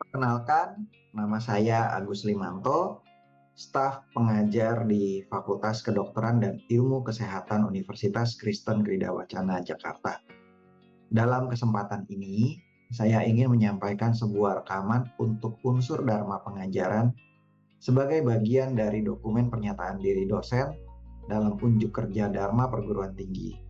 Perkenalkan, nama saya Agus Limanto, staf pengajar di Fakultas Kedokteran dan Ilmu Kesehatan Universitas Kristen Krida Wacana, Jakarta. Dalam kesempatan ini, saya ingin menyampaikan sebuah rekaman untuk unsur Dharma Pengajaran sebagai bagian dari dokumen pernyataan diri dosen dalam unjuk kerja Dharma Perguruan Tinggi.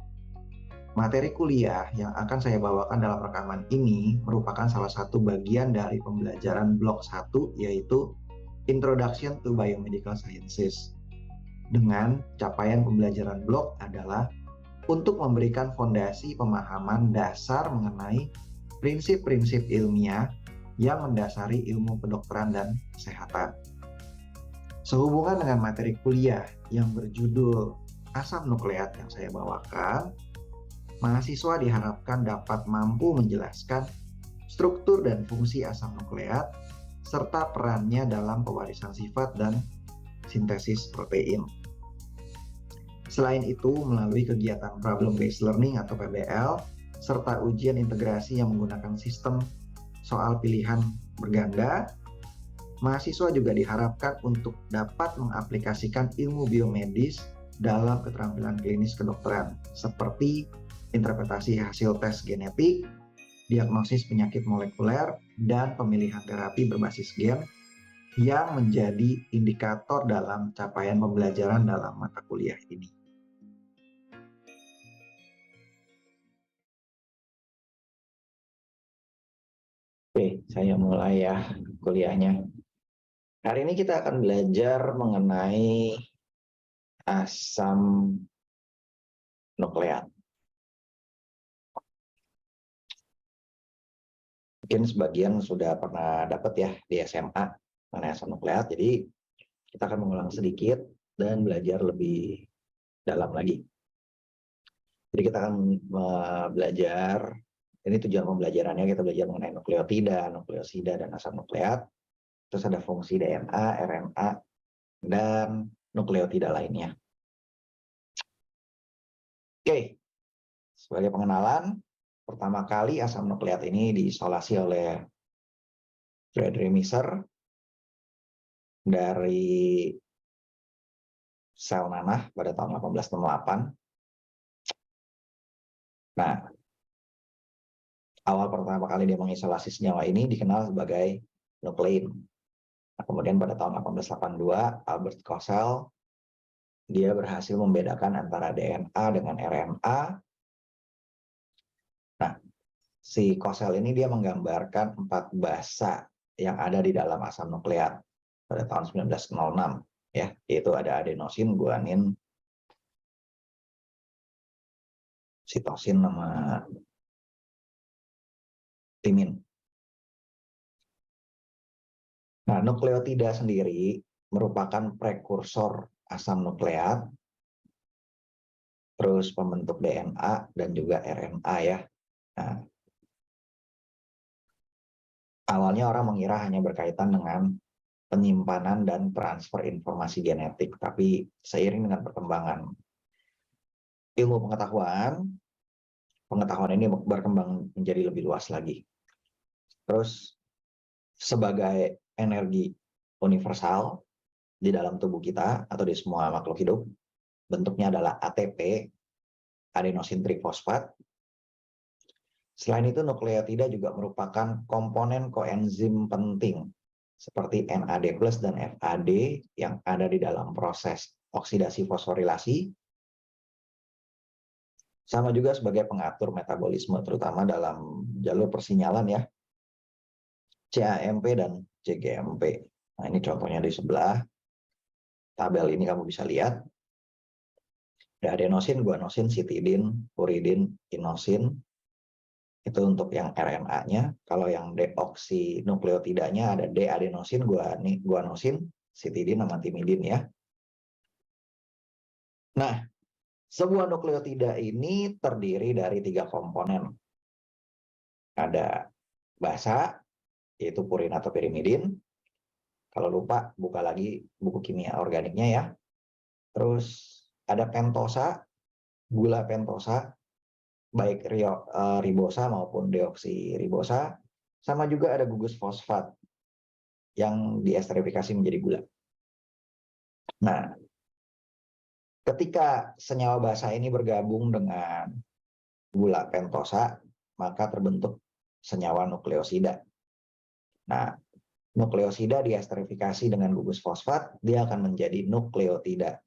Materi kuliah yang akan saya bawakan dalam rekaman ini merupakan salah satu bagian dari pembelajaran blok 1, yaitu Introduction to Biomedical Sciences. Dengan capaian pembelajaran blok adalah untuk memberikan fondasi pemahaman dasar mengenai prinsip-prinsip ilmiah yang mendasari ilmu kedokteran dan kesehatan. Sehubungan dengan materi kuliah yang berjudul asam nukleat yang saya bawakan, mahasiswa diharapkan dapat mampu menjelaskan struktur dan fungsi asam nukleat serta perannya dalam pewarisan sifat dan sintesis protein. Selain itu, melalui kegiatan Problem Based Learning atau PBL, serta ujian integrasi yang menggunakan sistem soal pilihan berganda, mahasiswa juga diharapkan untuk dapat mengaplikasikan ilmu biomedis dalam keterampilan klinis kedokteran, seperti interpretasi hasil tes genetik, diagnosis penyakit molekuler, dan pemilihan terapi berbasis gen yang menjadi indikator dalam capaian pembelajaran dalam mata kuliah ini. Oke, saya mulai ya kuliahnya. Hari ini kita akan belajar mengenai asam nukleat. Mungkin sebagian sudah pernah dapat ya di SMA mengenai asam nukleat, jadi kita akan mengulang sedikit dan belajar lebih dalam lagi. Jadi kita akan belajar, ini tujuan pembelajarannya, kita belajar mengenai nukleotida, nukleosida, dan asam nukleat. Terus ada fungsi DNA, RNA, dan nukleotida lainnya. Oke, sebagai pengenalan, pertama kali asam nukleat ini diisolasi oleh Frederick Miser dari sel nanah pada tahun 1868. Nah, awal pertama kali dia mengisolasi senyawa ini dikenal sebagai nuklein. Nah, kemudian pada tahun 1882, Albert Kossel dia berhasil membedakan antara DNA dengan RNA. Nah, si Kossel ini dia menggambarkan 4 basa yang ada di dalam asam nukleat pada tahun 1906, ya, yaitu ada adenosin, guanin, sitosin, sama timin. Nah, nukleotida sendiri merupakan prekursor asam nukleat, terus pembentuk DNA dan juga RNA ya. Nah, awalnya orang mengira hanya berkaitan dengan penyimpanan dan transfer informasi genetik, tapi seiring dengan perkembangan ilmu pengetahuan ini berkembang menjadi lebih luas lagi. Terus sebagai energi universal di dalam tubuh kita atau di semua makhluk hidup, bentuknya adalah ATP, adenosin trifosfat. Selain itu, nukleotida juga merupakan komponen koenzim penting seperti NAD+ dan FAD yang ada di dalam proses oksidasi fosforilasi, sama juga sebagai pengatur metabolisme, terutama dalam jalur persinyalan ya, CAMP dan CGMP. Nah, ini contohnya di sebelah tabel ini kamu bisa lihat. Ada adenosin, guanosin, sitidin, uridin, inosin. Itu untuk yang RNA-nya. Kalau yang deoksinukleotidanya ada D-adenosin, guanosin, sitidin, sama timidin ya. Nah, sebuah nukleotida ini terdiri dari 3 komponen. Ada basa, yaitu purin atau pirimidin. Kalau lupa, buka lagi buku kimia organiknya ya. Terus ada pentosa, gula pentosa, baik ribosa maupun deoksiribosa. Sama juga ada gugus fosfat, yang diesterifikasi menjadi gula. Nah, ketika senyawa basa ini bergabung dengan gula pentosa, maka terbentuk senyawa nukleosida. Nah, nukleosida diesterifikasi dengan gugus fosfat, dia akan menjadi nukleotida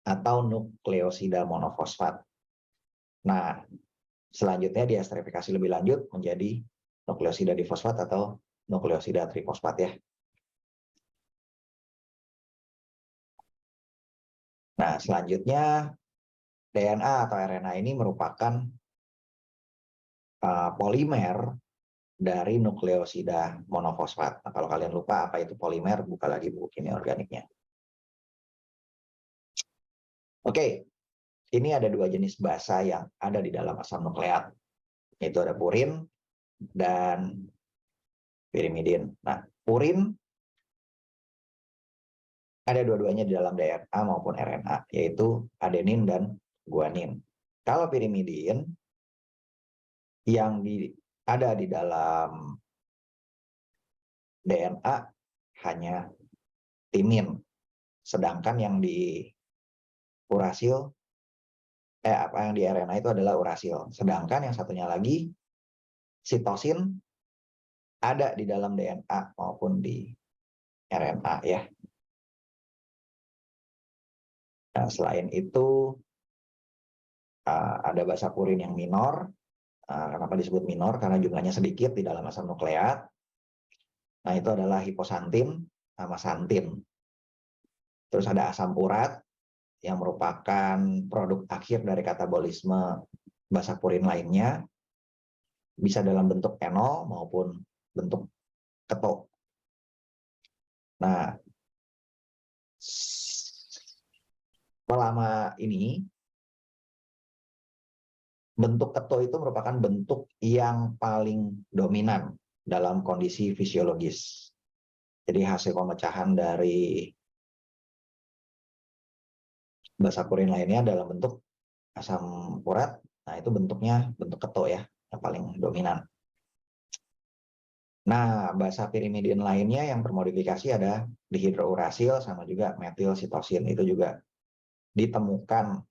atau nukleosida monofosfat. Nah, selanjutnya diesterifikasi lebih lanjut menjadi nukleosida difosfat atau nukleosida trifosfat ya. Nah, selanjutnya DNA atau RNA ini merupakan polimer dari nukleosida monofosfat. Nah, kalau kalian lupa apa itu polimer, buka lagi buku kimia organiknya. Oke, ini ada dua jenis basa yang ada di dalam asam nukleat, yaitu ada purin dan pirimidin. Nah, purin ada dua-duanya di dalam DNA maupun RNA, yaitu adenin dan guanin. Kalau pirimidin yang ada di dalam DNA hanya timin, sedangkan yang di urasil yang di RNA itu adalah urasil. Sedangkan yang satunya lagi sitosin ada di dalam DNA maupun di RNA ya. Nah, selain itu ada basa purin yang minor. Kenapa disebut minor? Karena jumlahnya sedikit di dalam asam nukleat. Nah, itu adalah hiposantin sama santin. Terus ada asam urat yang merupakan produk akhir dari katabolisme basa purin lainnya, bisa dalam bentuk enol maupun bentuk keto. Nah, selama ini bentuk keto itu merupakan bentuk yang paling dominan dalam kondisi fisiologis. Jadi hasil pemecahan dari basa purin lainnya dalam bentuk asam urat, nah itu bentuknya bentuk keto ya, yang paling dominan. Nah, basa pirimidin lainnya yang termodifikasi ada dihidrourasil sama juga metil sitosin. Itu juga ditemukan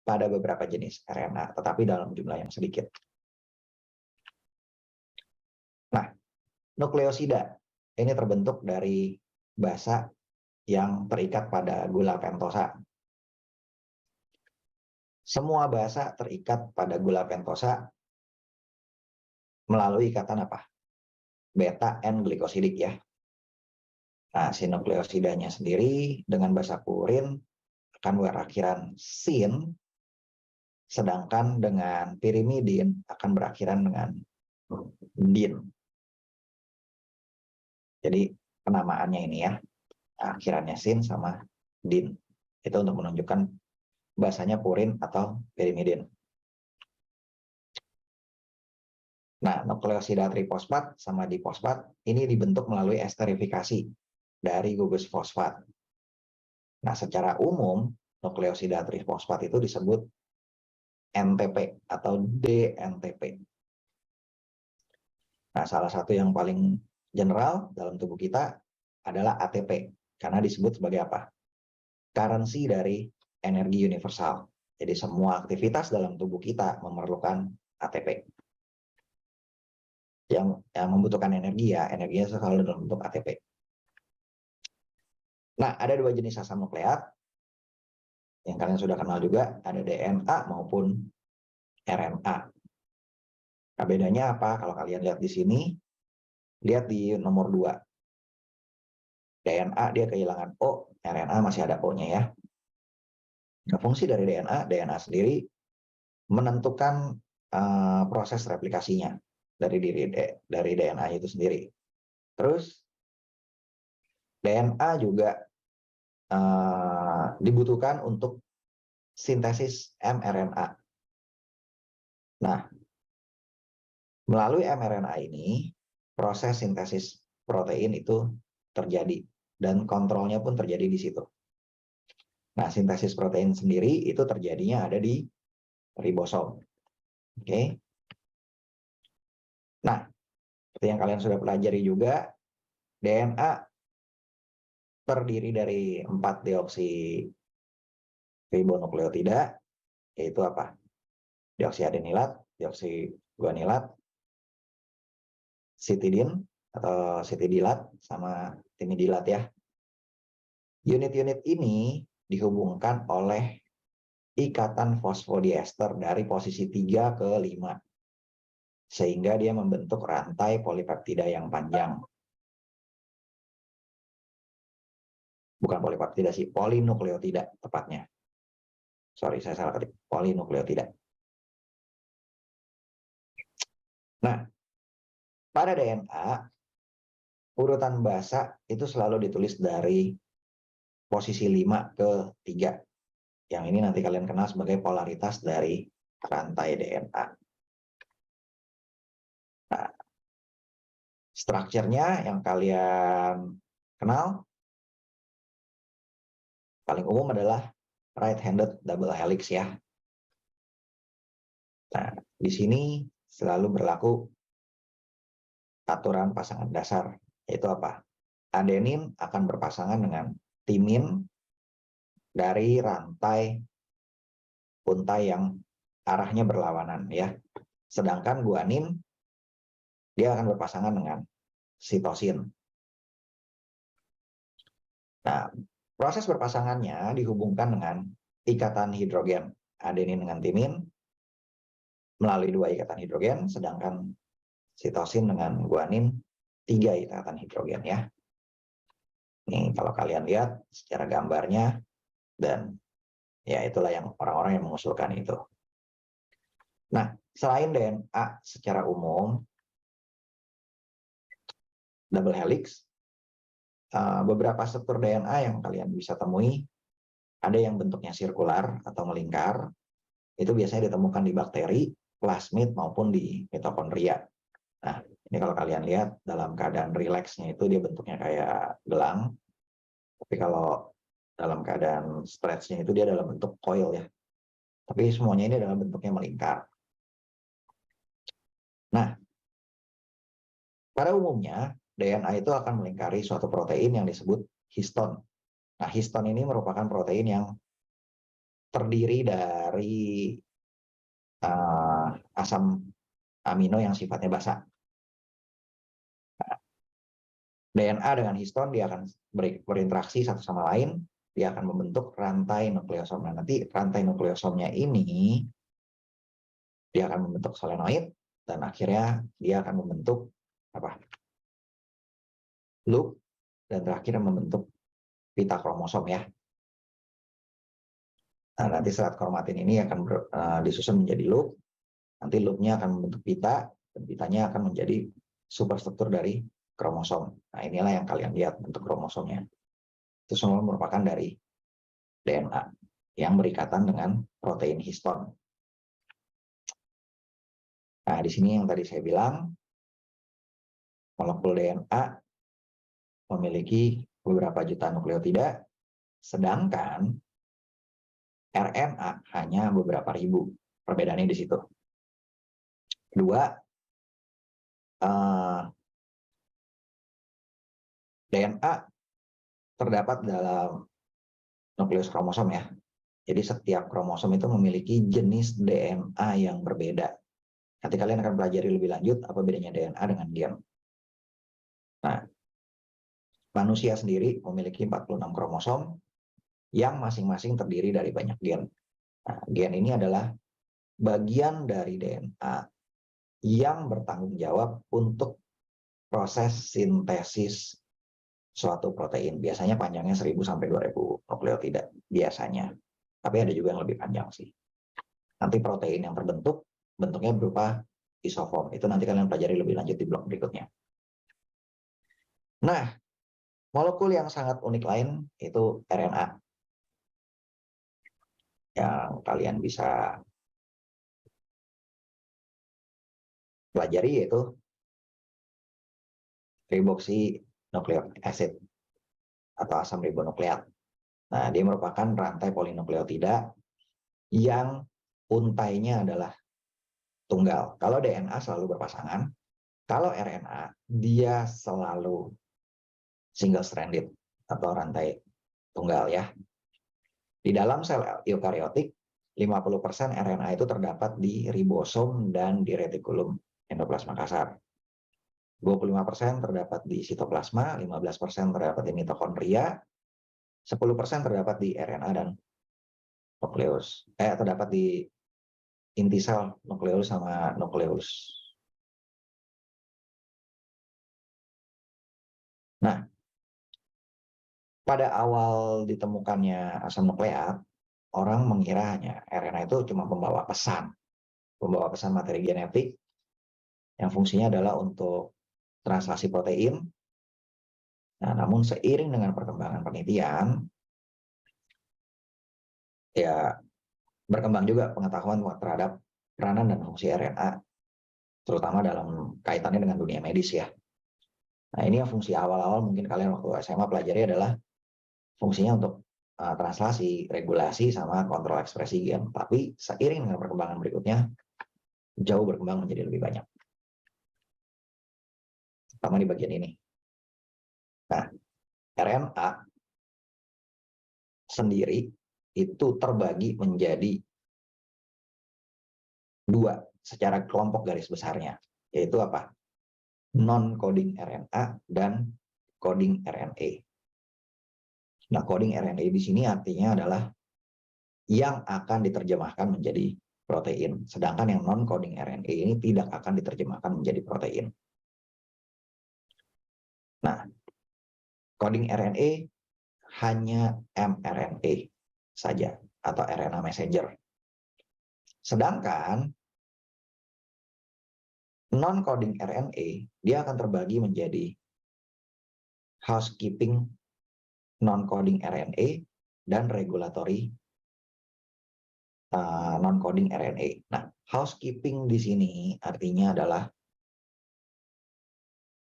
pada beberapa jenis RNA, tetapi dalam jumlah yang sedikit. Nah, nukleosida ini terbentuk dari basa yang terikat pada gula pentosa. Semua basa terikat pada gula pentosa melalui ikatan apa? Beta N glikosidik ya. Nah, si nukleosidanya sendiri dengan basa purin akan berakhiran sin, sedangkan dengan pirimidin akan berakhiran dengan din. Jadi penamaannya ini ya, akhirannya sin sama din. Itu untuk menunjukkan basanya purin atau pirimidin. Nah, nukleosida trifosfat sama difosfat ini dibentuk melalui esterifikasi dari gugus fosfat. Nah, secara umum nukleosida trifosfat itu disebut NTP atau DNTP. Nah, salah satu yang paling general dalam tubuh kita adalah ATP, karena disebut sebagai apa? Currency dari energi universal. Jadi semua aktivitas dalam tubuh kita memerlukan ATP. Yang membutuhkan energi ya, energinya selalu dalam bentuk ATP. Nah, ada dua jenis asam nukleat yang kalian sudah kenal juga, ada DNA maupun RNA. Nah, bedanya apa? Kalau kalian lihat di sini, lihat di nomor 2. DNA dia kehilangan O, RNA masih ada O-nya ya. Nah, fungsi dari DNA sendiri menentukan proses replikasinya dari DNA itu sendiri. Terus DNA juga dibutuhkan untuk sintesis mRNA. Nah, melalui mRNA ini proses sintesis protein itu terjadi dan kontrolnya pun terjadi di situ. Nah, sintesis protein sendiri itu terjadinya ada di ribosom. Oke. Nah, seperti yang kalian sudah pelajari juga, DNA terdiri dari 4 deoksiribonukleotida, yaitu apa? Deoksiadenilat, deoksiguanilat, sitidin atau sitidilat, sama timidilat ya. Unit-unit ini dihubungkan oleh ikatan fosfodiester dari posisi 3 ke 5. Sehingga dia membentuk rantai polipeptida yang panjang. Bukan polipeptida sih, polinukleotida tepatnya. Sorry, saya salah ketik. Polinukleotida. Nah, pada DNA, urutan basa itu selalu ditulis dari posisi 5 ke 3. Yang ini nanti kalian kenal sebagai polaritas dari rantai DNA. Nah, strukturnya yang kalian kenal paling umum adalah right-handed double helix ya. Nah, di sini selalu berlaku aturan pasangan dasar, yaitu apa? Adenin akan berpasangan dengan timin dari rantai untai yang arahnya berlawanan ya. Sedangkan guanin dia akan berpasangan dengan sitosin. Nah, proses berpasangannya dihubungkan dengan ikatan hidrogen adenin dengan timin melalui 2 ikatan hidrogen, sedangkan sitosin dengan guanin 3 ikatan hidrogen ya. Nih kalau kalian lihat secara gambarnya, dan ya itulah yang orang-orang yang mengusulkan itu. Nah, selain DNA secara umum double helix, beberapa struktur DNA yang kalian bisa temui ada yang bentuknya sirkular atau melingkar. Itu biasanya ditemukan di bakteri, plasmid maupun di mitokondria. Nah, ini kalau kalian lihat dalam keadaan rileksnya itu dia bentuknya kayak gelang. Tapi kalau dalam keadaan stretchnya itu dia dalam bentuk coil ya. Tapi semuanya ini dalam bentuknya melingkar. Nah, pada umumnya DNA itu akan melingkari suatu protein yang disebut histon. Nah, histon ini merupakan protein yang terdiri dari asam amino yang sifatnya basa. Nah, DNA dengan histon dia akan berinteraksi satu sama lain, dia akan membentuk rantai nukleosom. Nah, nanti rantai nukleosomnya ini dia akan membentuk solenoid dan akhirnya dia akan membentuk apa? Loop dan terakhir membentuk pita kromosom ya. Nah, nanti serat kromatin ini akan disusun menjadi loop. Nanti loopnya akan membentuk pita, dan pitanya akan menjadi superstruktur dari kromosom. Nah, inilah yang kalian lihat bentuk kromosomnya. Itu semua merupakan dari DNA yang berikatan dengan protein histon. Nah, di sini yang tadi saya bilang, molekul DNA memiliki beberapa juta nukleotida, sedangkan RNA hanya beberapa ribu. Perbedaannya di situ. Kedua, DNA terdapat dalam nukleus kromosom ya. Jadi setiap kromosom itu memiliki jenis DNA yang berbeda. Nanti kalian akan pelajari lebih lanjut apa bedanya DNA dengan gen. Nah, manusia sendiri memiliki 46 kromosom yang masing-masing terdiri dari banyak gen. Nah, gen ini adalah bagian dari DNA yang bertanggung jawab untuk proses sintesis suatu protein. Biasanya panjangnya 1000 sampai 2000 nukleotida biasanya. Tapi ada juga yang lebih panjang sih. Nanti protein yang terbentuk bentuknya berupa isoform. Itu nanti kalian pelajari lebih lanjut di blok berikutnya. Nah, molekul yang sangat unik lain itu RNA. Yang kalian bisa pelajari yaitu riboksinucleic acid atau asam ribonukleat. Nah, dia merupakan rantai polinukleotida yang untainya adalah tunggal. Kalau DNA selalu berpasangan, kalau RNA dia selalu single stranded atau rantai tunggal ya. Di dalam sel eukariotik, 50% RNA itu terdapat di ribosom dan di retikulum endoplasma kasar. 25% terdapat di sitoplasma, 15% terdapat di mitokondria, 10% terdapat di RNA dan nukleus. Terdapat di inti sel, nukleus sama nukleus. Nah, pada awal ditemukannya asam nukleat, orang mengira hanya RNA itu cuma pembawa pesan materi genetik yang fungsinya adalah untuk translasi protein. Nah, namun seiring dengan perkembangan penelitian, ya berkembang juga pengetahuan terhadap peranan dan fungsi RNA, terutama dalam kaitannya dengan dunia medis ya. Nah, ini yang fungsi awal-awal mungkin kalian waktu SMA pelajari adalah fungsinya untuk translasi, regulasi, sama kontrol ekspresi gen. Tapi seiring dengan perkembangan berikutnya, jauh berkembang menjadi lebih banyak. Terutama di bagian ini. Nah, RNA sendiri itu terbagi menjadi dua secara kelompok garis besarnya, yaitu apa? Non-coding RNA dan coding RNA. Nah, coding RNA di sini artinya adalah yang akan diterjemahkan menjadi protein, sedangkan yang non-coding RNA ini tidak akan diterjemahkan menjadi protein. Nah, coding RNA hanya mRNA saja atau RNA messenger. Sedangkan non-coding RNA dia akan terbagi menjadi housekeeping non-coding RNA dan regulatory non-coding RNA. Nah, housekeeping di sini artinya adalah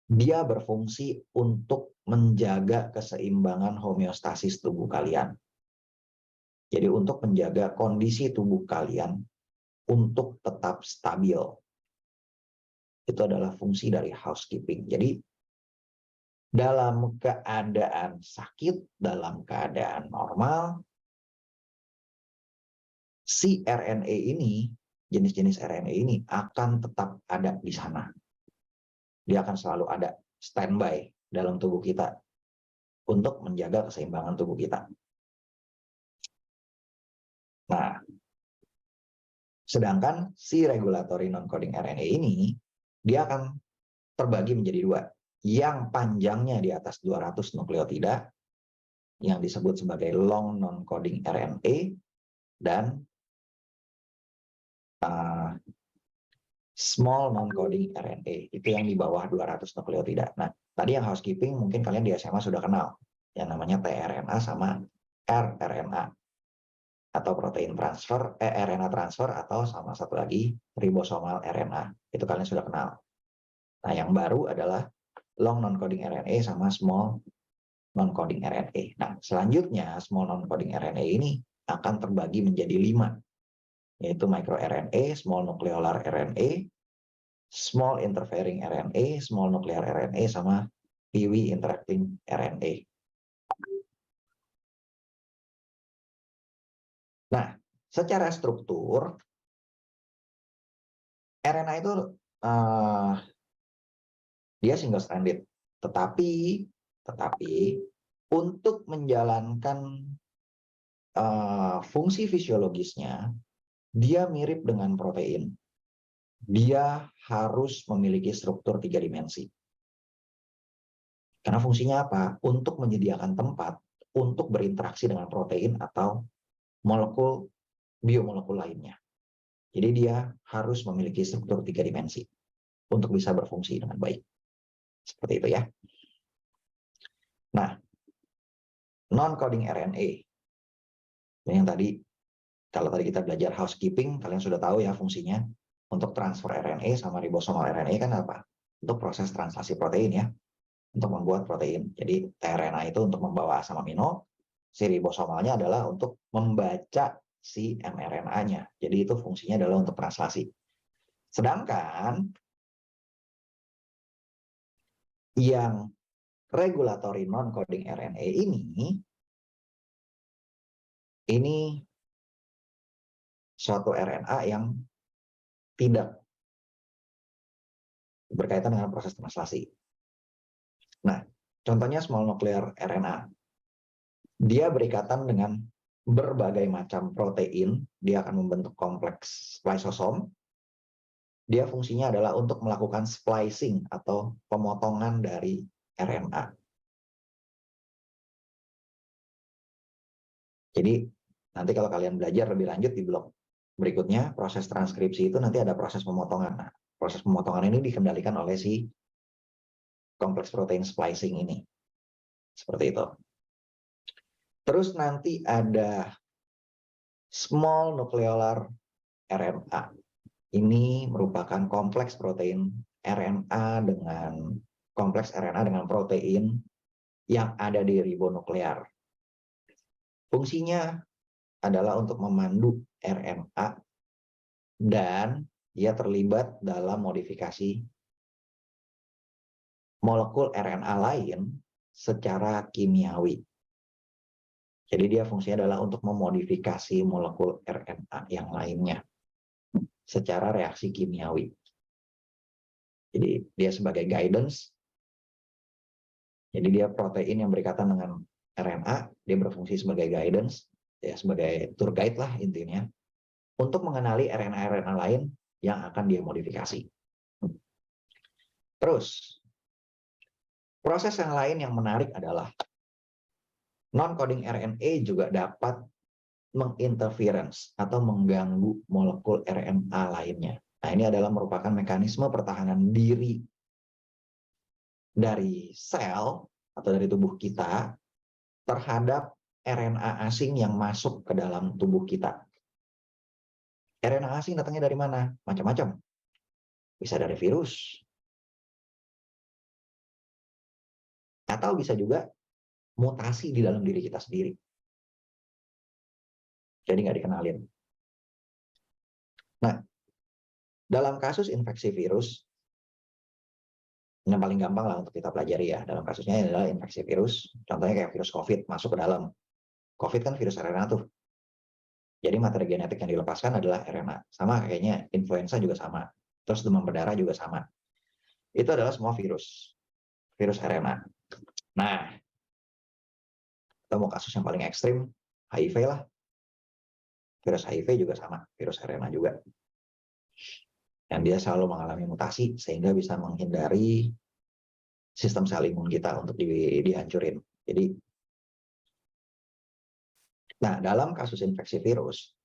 dia berfungsi untuk menjaga keseimbangan homeostasis tubuh kalian. Jadi untuk menjaga kondisi tubuh kalian untuk tetap stabil. Itu adalah fungsi dari housekeeping. Jadi dalam keadaan sakit, dalam keadaan normal, si RNA ini, jenis-jenis RNA ini akan tetap ada di sana. Dia akan selalu ada standby dalam tubuh kita untuk menjaga keseimbangan tubuh kita. Nah, sedangkan si regulatory non-coding RNA ini, dia akan terbagi menjadi dua. Yang panjangnya di atas 200 nukleotida, yang disebut sebagai long non-coding RNA, dan small non-coding RNA, itu yang di bawah 200 nukleotida. Nah, tadi yang housekeeping mungkin kalian di SMA sudah kenal, yang namanya tRNA sama rRNA, atau protein transfer, RNA transfer, atau sama satu lagi ribosomal RNA. Itu kalian sudah kenal. Nah, yang baru adalah long non-coding RNA sama small non-coding RNA. Nah, selanjutnya small non-coding RNA ini akan terbagi menjadi 5, yaitu microRNA, small nucleolar RNA, small interfering RNA, small nuclear RNA, sama PIWI interacting RNA. Nah, secara struktur, RNA itu dia single stranded, tetapi untuk menjalankan fungsi fisiologisnya, dia mirip dengan protein. Dia harus memiliki struktur 3 dimensi. Karena fungsinya apa? Untuk menyediakan tempat untuk berinteraksi dengan protein atau molekul biomolekul lainnya. Jadi dia harus memiliki struktur 3 dimensi untuk bisa berfungsi dengan baik. Seperti itu ya. Nah, non-coding RNA. Yang tadi, kalau tadi kita belajar housekeeping, kalian sudah tahu ya fungsinya. Untuk transfer RNA sama ribosomal RNA kan apa? Untuk proses translasi protein ya. Untuk membuat protein. Jadi tRNA itu untuk membawa asam amino, si ribosomalnya adalah untuk membaca si mRNA-nya. Jadi itu fungsinya adalah untuk translasi. Sedangkan yang regulatory non-coding RNA ini suatu RNA yang tidak berkaitan dengan proses translasi. Nah, contohnya small nuclear RNA. Dia berikatan dengan berbagai macam protein, dia akan membentuk kompleks spliceosom. Dia fungsinya adalah untuk melakukan splicing atau pemotongan dari RNA. Jadi, nanti kalau kalian belajar lebih lanjut di blog berikutnya, proses transkripsi itu nanti ada proses pemotongan. Nah, proses pemotongan ini dikendalikan oleh si kompleks protein splicing ini. Seperti itu. Terus nanti ada small nucleolar RNA. Ini merupakan kompleks protein RNA dengan kompleks RNA dengan protein yang ada di ribonuklear. Fungsinya adalah untuk memandu RNA dan dia terlibat dalam modifikasi molekul RNA lain secara kimiawi. Jadi dia fungsinya adalah untuk memodifikasi molekul RNA yang lainnya secara reaksi kimiawi. Jadi dia sebagai guidance. Jadi dia protein yang berkaitan dengan RNA, dia berfungsi sebagai guidance, ya sebagai tour guide lah intinya, untuk mengenali RNA-RNA lain yang akan dia modifikasi. Terus, proses yang lain yang menarik adalah non-coding RNA juga dapat menginterference atau mengganggu molekul RNA lainnya. Nah, ini adalah merupakan mekanisme pertahanan diri dari sel atau dari tubuh kita terhadap RNA asing yang masuk ke dalam tubuh kita. RNA asing datangnya dari mana? Macam-macam. Bisa dari virus. Atau bisa juga mutasi di dalam diri kita sendiri. Jadi nggak dikenalin. Nah, dalam kasus infeksi virus, yang paling gampang lah untuk kita pelajari ya, dalam kasusnya adalah infeksi virus, contohnya kayak virus COVID masuk ke dalam. COVID kan virus RNA tuh. Jadi materi genetik yang dilepaskan adalah RNA. Sama kayaknya influenza juga sama. Terus demam berdarah juga sama. Itu adalah semua virus. Virus RNA. Nah, kita mau kasus yang paling ekstrim, HIV lah. Virus HIV juga sama, virus RNA juga. Dan dia selalu mengalami mutasi sehingga bisa menghindari sistem sel imun kita untuk dihancurin. Jadi, nah dalam kasus infeksi virus,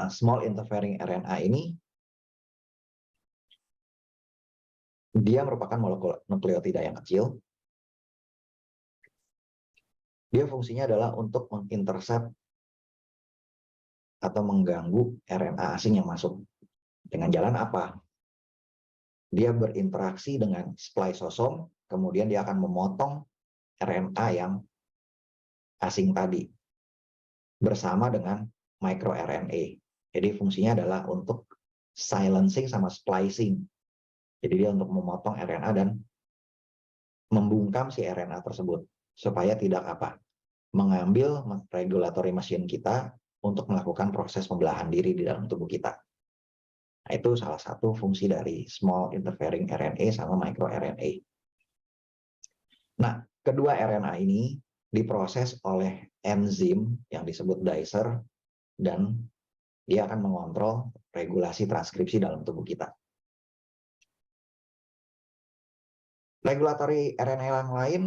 small interfering RNA ini dia merupakan molekul nukleotida yang kecil. Dia fungsinya adalah untuk mengintercept atau mengganggu RNA asing yang masuk. Dengan jalan apa? Dia berinteraksi dengan spliceosom, kemudian dia akan memotong RNA yang asing tadi bersama dengan microRNA. Jadi fungsinya adalah untuk silencing sama splicing. Jadi dia untuk memotong RNA dan membungkam si RNA tersebut supaya tidak mengambil regulatory machine kita untuk melakukan proses pembelahan diri di dalam tubuh kita. Nah, itu salah satu fungsi dari small interfering RNA sama microRNA. Nah, kedua RNA ini diproses oleh enzim yang disebut dicer dan dia akan mengontrol regulasi transkripsi dalam tubuh kita. Regulatory RNA yang lain,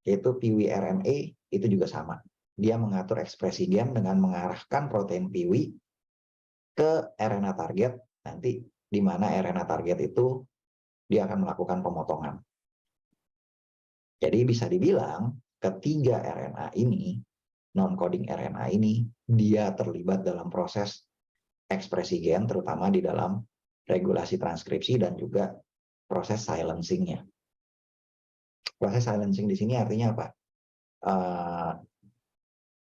yaitu piRNA, itu juga sama. Dia mengatur ekspresi gen dengan mengarahkan protein piwi ke RNA target, nanti di mana RNA target itu dia akan melakukan pemotongan. Jadi bisa dibilang ketiga RNA ini, non-coding RNA ini, dia terlibat dalam proses ekspresi gen, terutama di dalam regulasi transkripsi dan juga proses silencing-nya. Proses silencing di sini artinya apa?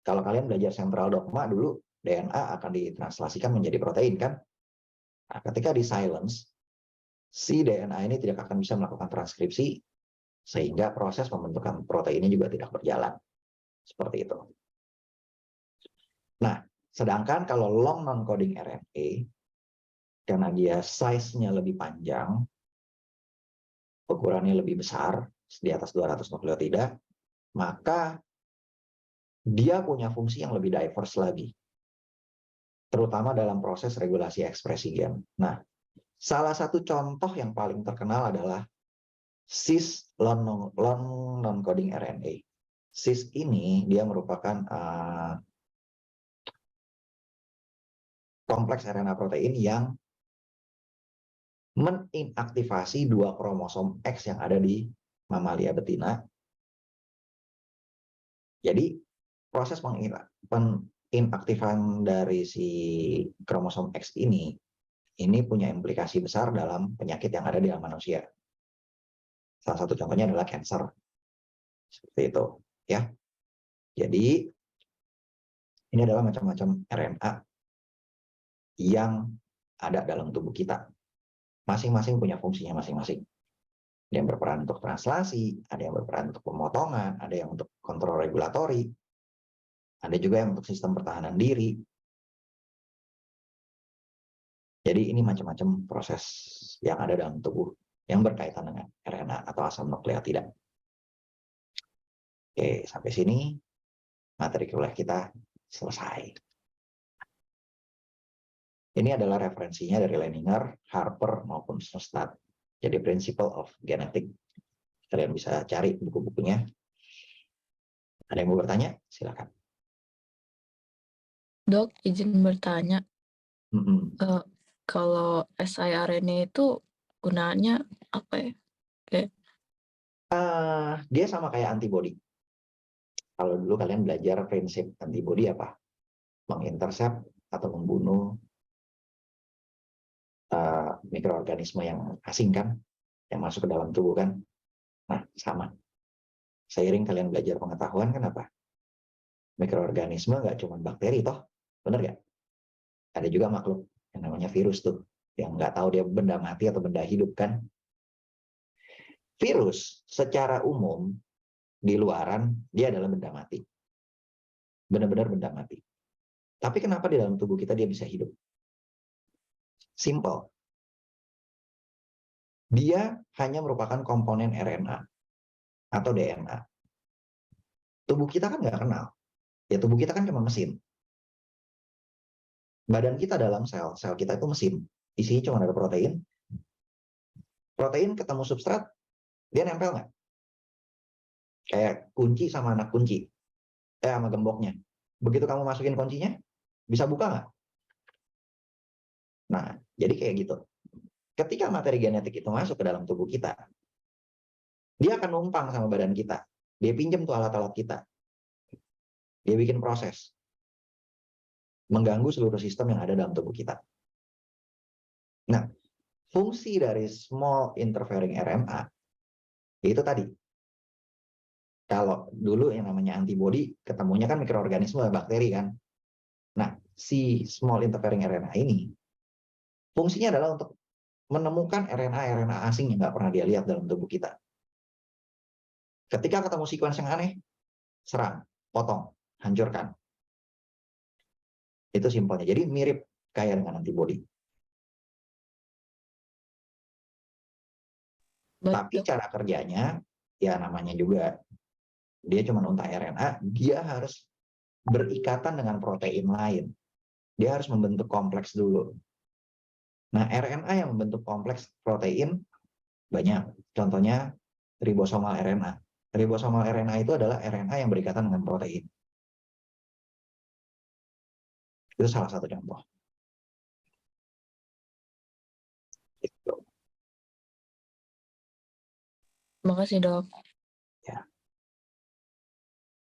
Kalau kalian belajar central dogma dulu, DNA akan ditranslasikan menjadi protein kan? Nah, ketika di silence, si DNA ini tidak akan bisa melakukan transkripsi, sehingga proses pembentukan proteinnya juga tidak berjalan. Seperti itu. Nah, sedangkan kalau long non-coding RNA, karena dia size-nya lebih panjang, ukurannya lebih besar, di atas 200 nukleotida, maka dia punya fungsi yang lebih diverse lagi, terutama dalam proses regulasi ekspresi gen. Nah, salah satu contoh yang paling terkenal adalah cis long non-coding RNA. Cis ini dia merupakan kompleks RNA protein yang meninaktivasi 2 kromosom X yang ada di mamalia betina. Jadi proses inaktifan dari si kromosom X ini punya implikasi besar dalam penyakit yang ada di manusia. Salah satu contohnya adalah kanker. Seperti itu, ya. Jadi ini adalah macam-macam RNA yang ada dalam tubuh kita. Masing-masing punya fungsinya masing-masing. Ada yang berperan untuk translasi, ada yang berperan untuk pemotongan, ada yang untuk kontrol regulatori, ada juga yang untuk sistem pertahanan diri. Jadi ini macam-macam proses yang ada dalam tubuh yang berkaitan dengan RNA atau asam nukleotida. Oke, sampai sini materi kuliah kita selesai. Ini adalah referensinya dari Leninger, Harper, maupun Sjöstedt. Jadi Principle of Genetics. Kalian bisa cari buku-bukunya. Ada yang mau bertanya? Silakan. Dok, izin bertanya. Kalau siRNA itu gunaannya apa ya? Dia sama kayak antibody. Kalau dulu kalian belajar prinsip antibody apa? Mengintercept atau membunuh mikroorganisme yang asing kan, yang masuk ke dalam tubuh kan. Nah, sama. Seiring kalian belajar pengetahuan, kenapa? Mikroorganisme nggak cuma bakteri toh, bener nggak? Ada juga makhluk yang namanya virus tuh, yang nggak tahu dia benda mati atau benda hidup kan. Virus secara umum di luaran dia adalah benda mati. Benar-benar benda mati. Tapi kenapa di dalam tubuh kita dia bisa hidup? Simple. Dia hanya merupakan komponen RNA atau DNA. Tubuh kita kan nggak kenal. Ya tubuh kita kan cuma mesin. Badan kita dalam sel kita itu mesin. Isinya cuma ada protein. Protein ketemu substrat, dia nempel nggak? Kayak kunci sama anak kunci. Sama gemboknya. Begitu kamu masukin kuncinya, bisa buka nggak? Nah, jadi kayak gitu. Ketika materi genetik itu masuk ke dalam tubuh kita, dia akan numpang sama badan kita. Dia pinjam tuh alat-alat kita. Dia bikin proses. Mengganggu seluruh sistem yang ada dalam tubuh kita. Nah, fungsi dari small interfering RNA itu tadi. Kalau dulu yang namanya antibody, ketemunya kan mikroorganisme, bakteri kan. Nah, si small interfering RNA ini fungsinya adalah untuk menemukan RNA asing yang nggak pernah dia lihat dalam tubuh kita. Ketika ketemu sequence yang aneh, serang, potong, hancurkan. Itu simpelnya. Jadi mirip kayak dengan antibody. Tapi cara kerjanya, ya namanya juga, dia cuma unta RNA, dia harus berikatan dengan protein lain. Dia harus membentuk kompleks dulu. Nah, RNA yang membentuk kompleks protein banyak. Contohnya ribosomal RNA. Ribosomal RNA itu adalah RNA yang berikatan dengan protein. Itu salah satu contoh. Terima kasih, Dok.